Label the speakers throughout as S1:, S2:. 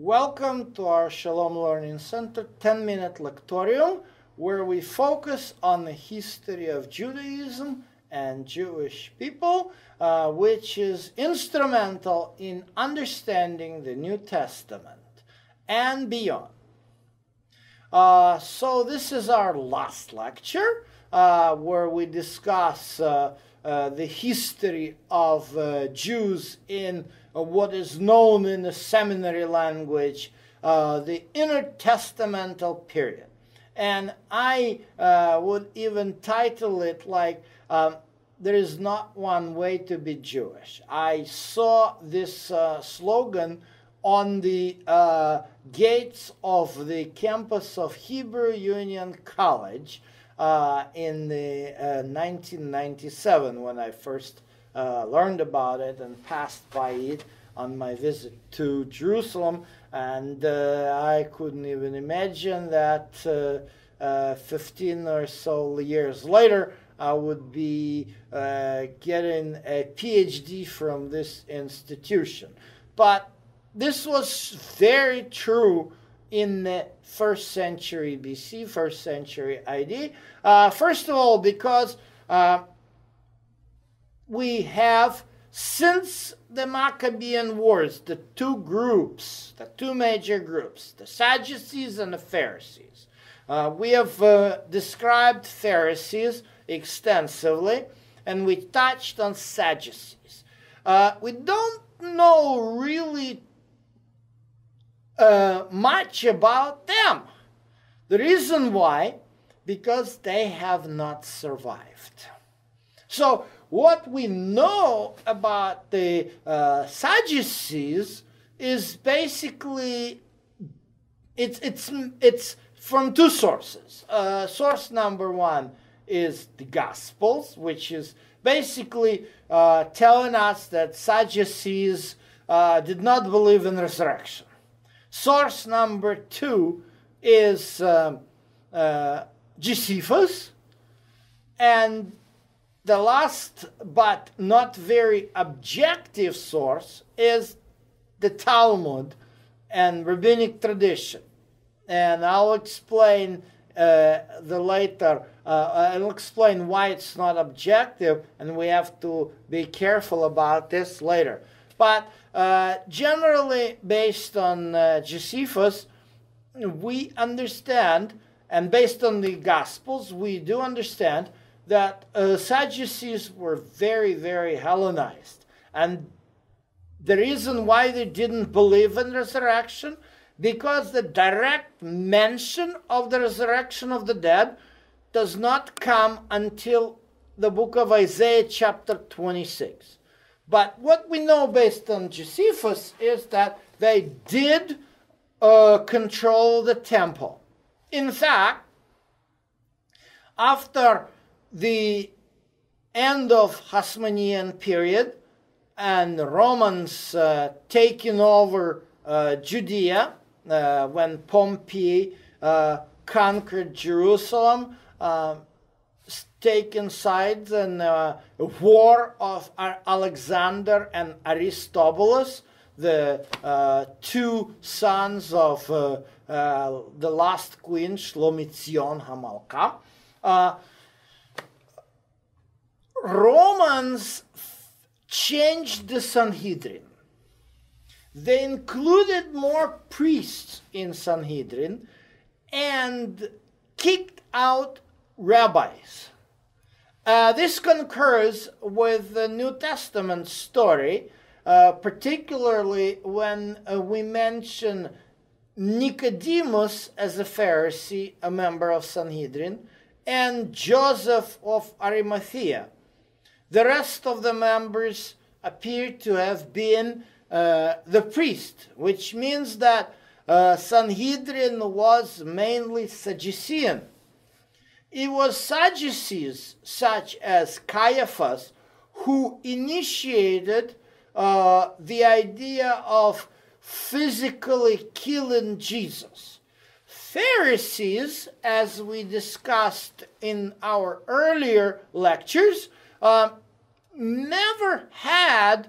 S1: Welcome to our Shalom Learning Center 10-minute Lectorium, where we focus on the history of Judaism and Jewish people, which is instrumental in understanding the New Testament and beyond. So this is our last lecture, where we discuss the history of Jews in what is known in the seminary language, the intertestamental period. And I would even title it like, there is not one way to be Jewish. I saw this slogan on the gates of the campus of Hebrew Union College in the 1997 when I first learned about it and passed by it on my visit to Jerusalem, and I couldn't even imagine that 15 or so years later I would be getting a PhD from this institution. But this was very true in the 1st century BC, 1st century AD. First of all, because we have, since the Maccabean Wars, the two major groups, the Sadducees and the Pharisees. We have described Pharisees extensively, and we touched on Sadducees. We don't know really much about them. The reason why, because they have not survived. So what we know about the Sadducees is basically it's from two sources. Source number one is the Gospels, which is basically telling us that Sadducees did not believe in resurrection. Source number two is Josephus, and the last but not very objective source is the Talmud and rabbinic tradition. And I'll explain I'll explain why it's not objective, and we have to be careful about this later. But generally, based on Josephus, we understand, and based on the Gospels, we do understand that Sadducees were very, very Hellenized. And the reason why they didn't believe in resurrection, because the direct mention of the resurrection of the dead does not come until the book of Isaiah chapter 26. But what we know based on Josephus is that they did control the temple. In fact, after the end of Hasmonean period and the Romans taking over Judea, when Pompey conquered Jerusalem, taking sides in the war of Alexander and Aristobulus, the two sons of the last queen, Shlomitzion Hamalka. Romans changed the Sanhedrin. They included more priests in Sanhedrin and kicked out rabbis. This concurs with the New Testament story, particularly when we mention Nicodemus as a Pharisee, a member of Sanhedrin, and Joseph of Arimathea. The rest of the members appear to have been the priest, which means that Sanhedrin was mainly Sadducean. It was Sadducees, such as Caiaphas, who initiated the idea of physically killing Jesus. Pharisees, as we discussed in our earlier lectures, never had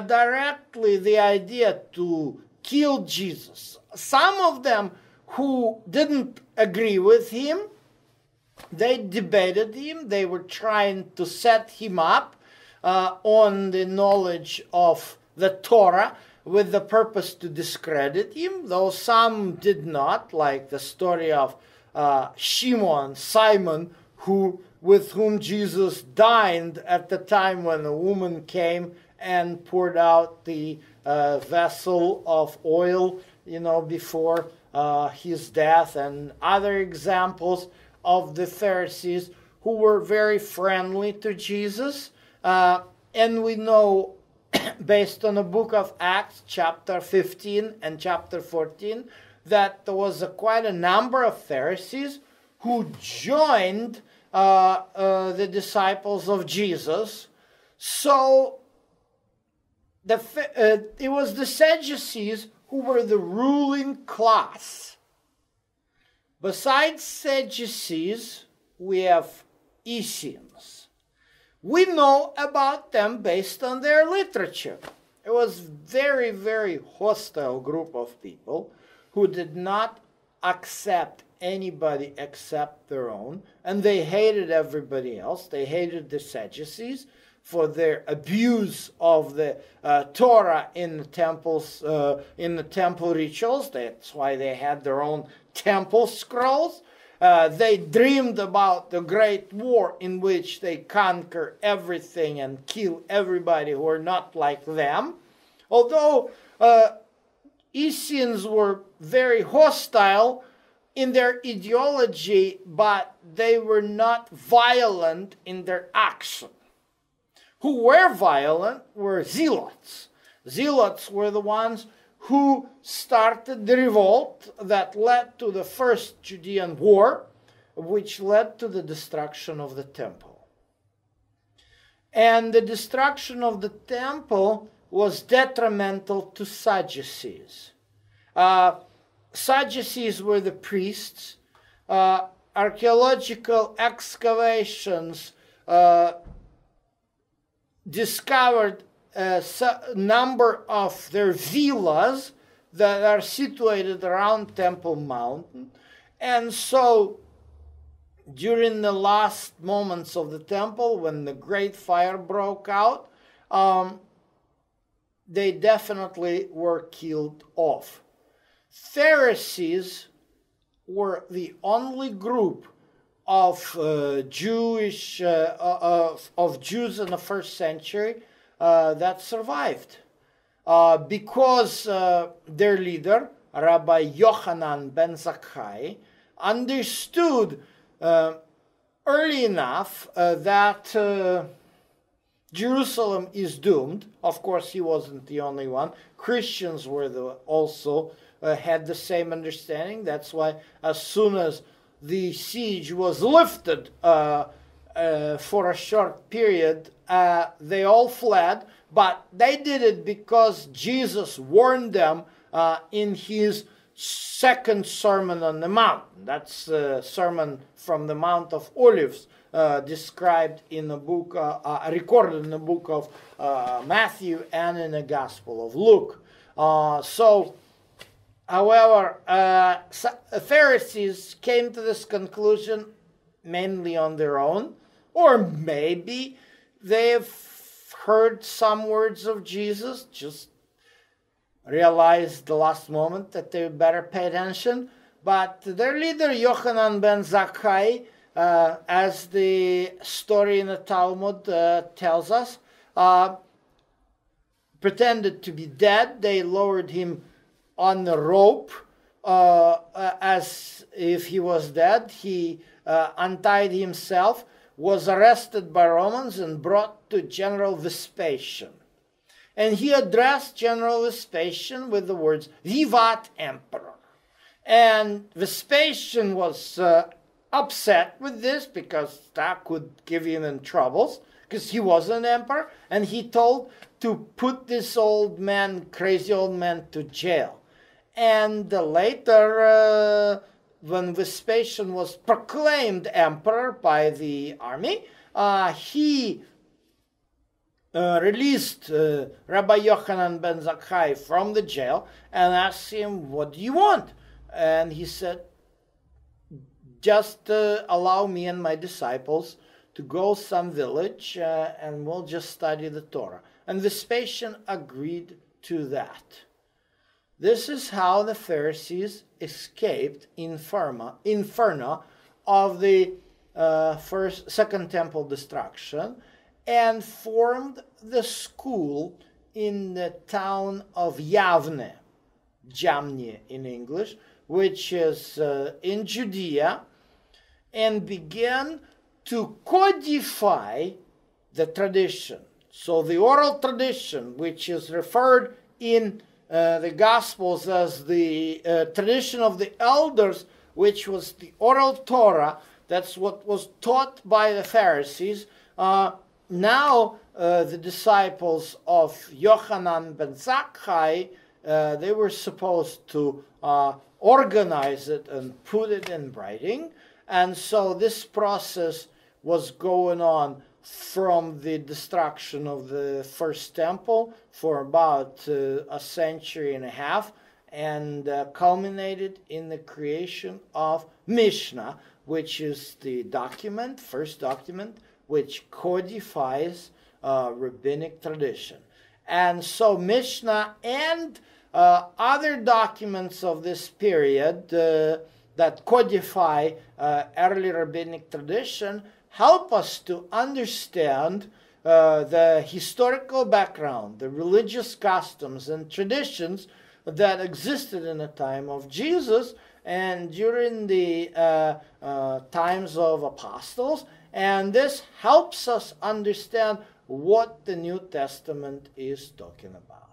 S1: directly the idea to killed Jesus. Some of them who didn't agree with him, they debated him. They were trying to set him up on the knowledge of the Torah with the purpose to discredit him, though some did not, like the story of Simon, with whom Jesus dined at the time when a woman came and poured out the vessel of oil, before his death, and other examples of the Pharisees who were very friendly to Jesus. And we know, based on the book of Acts, chapter 15 and chapter 14, that there was quite a number of Pharisees who joined the disciples of Jesus. So it was the Sadducees who were the ruling class. Besides Sadducees, we have Essenes. We know about them based on their literature. It was very, very hostile group of people who did not accept anybody except their own, and they hated everybody else. They hated the Sadducees for their abuse of the Torah in the temples, in the temple rituals. That's why they had their own temple scrolls. They dreamed about the great war in which they conquer everything and kill everybody who are not like them. Although Essenes were very hostile in their ideology, but they were not violent in their action. Who were violent were zealots. Zealots were the ones who started the revolt that led to the First Judean War, which led to the destruction of the temple. And the destruction of the temple was detrimental to Sadducees. Sadducees were the priests. Archaeological excavations discovered a number of their villas that are situated around Temple Mountain. And so during the last moments of the temple, when the great fire broke out, they definitely were killed off. Pharisees were the only group of Jews in the first century that survived, because their leader, Rabbi Yochanan ben Zakkai, understood early enough that Jerusalem is doomed. Of course, he wasn't the only one. Christians were also had the same understanding. That's why as soon as the siege was lifted for a short period, they all fled, but they did it because Jesus warned them in his second Sermon on the Mount. That's the Sermon from the Mount of Olives, described in the book, recorded in the book of Matthew and in the Gospel of Luke. However, Pharisees came to this conclusion mainly on their own, or maybe they've heard some words of Jesus, just realized the last moment that they better pay attention. But their leader, Yochanan ben Zakkai, as the story in the Talmud tells us, pretended to be dead. They lowered him on the rope as if he was dead. He untied himself, was arrested by Romans and brought to General Vespasian. And he addressed General Vespasian with the words, "Vivat Emperor." And Vespasian was upset with this because that could give him in troubles, because he was an emperor, and he told to put this old man, crazy old man, to jail. And later, when Vespasian was proclaimed emperor by the army, he released Rabbi Yochanan ben Zakkai from the jail and asked him, "What do you want?" And he said, "Just allow me and my disciples to go some village and we'll just study the Torah." And Vespasian agreed to that. This is how the Pharisees escaped inferno of the Second Temple destruction and formed the school in the town of Yavne, Jamnia in English, which is in Judea, and began to codify the tradition. So the oral tradition, which is referred in the Gospels as the tradition of the elders, which was the oral Torah, that's what was taught by the Pharisees. Now the disciples of Yochanan ben Zakkai, they were supposed to organize it and put it in writing. And so this process was going on from the destruction of the first temple for about a century and a half, and culminated in the creation of Mishnah, which is the document, first document, which codifies rabbinic tradition. And so Mishnah and other documents of this period that codify early rabbinic tradition help us to understand the historical background, the religious customs and traditions that existed in the time of Jesus and during the times of apostles. And this helps us understand what the New Testament is talking about.